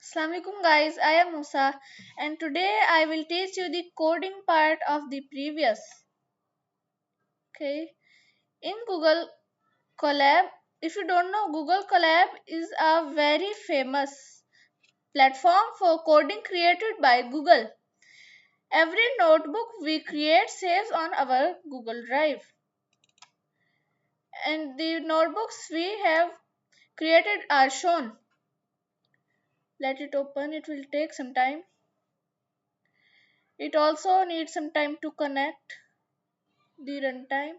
Assalamualaikum guys, I am Musa and today I will teach you the coding part of the previous. Okay, in Google Colab, if you don't know, Google Colab is a very famous platform for coding created by Google. Every notebook we create saves on our Google Drive, and the notebooks we have created are shown. Let it open, it will take some time. It also needs some time to connect the runtime.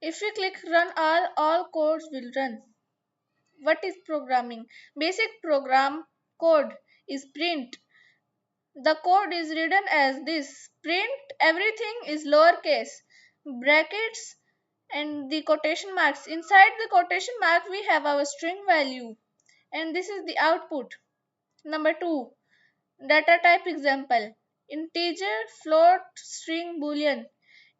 If we click run all codes will run. What is programming? Basic program code is print. The code is written as this. Print everything is lowercase, brackets and the quotation marks. Inside the quotation mark we have our string value and this is the output. Number 2. Data type example. Integer, float, string, boolean.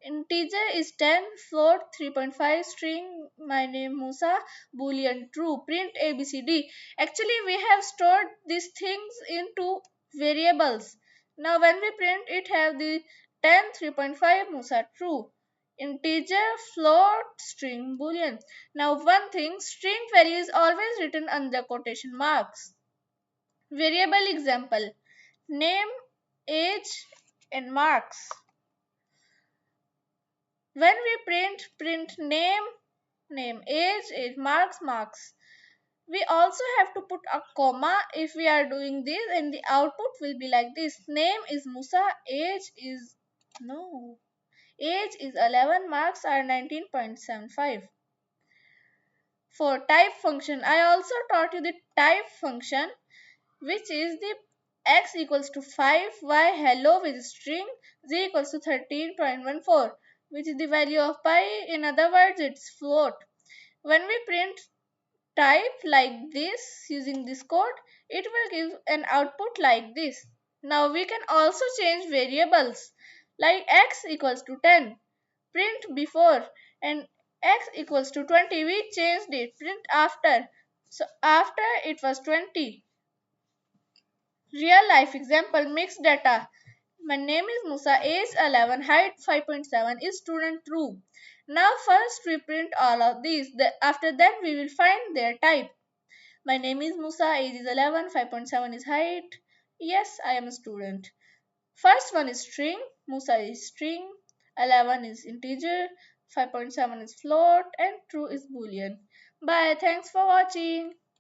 Integer is 10, float 3.5, string my name Musa, boolean true, print abcd. Actually we have stored these things into variables. Now when we print it have the 10, 3.5 Musa true. Integer, float, string, boolean. Now one thing, string value is always written under quotation marks. Variable example, name, age and marks. When we print name, age, marks. We also have to put a comma if we are doing this and the output will be like this. Name is Musa, no, age is 11, marks are 19.75. For type function, I also taught you the type function, which is the x equals to 5, y hello with string, z equals to 13.14, which is the value of pi. In other words, it's float. When we print type like this using this code, it will give an output like this. Now we can also change variables like x equals to 10, print before, and x equals to 20, we changed it, print after. So after it was 20. Real life example, mixed data. My name is Musa, age 11, height 5.7, is student true. Now first we print all of these. After that we will find their type. My name is Musa, age is 11, 5.7 is height. Yes, I am a student. First one is string, Musa is string, 11 is integer, 5.7 is float and true is boolean. Bye, thanks for watching.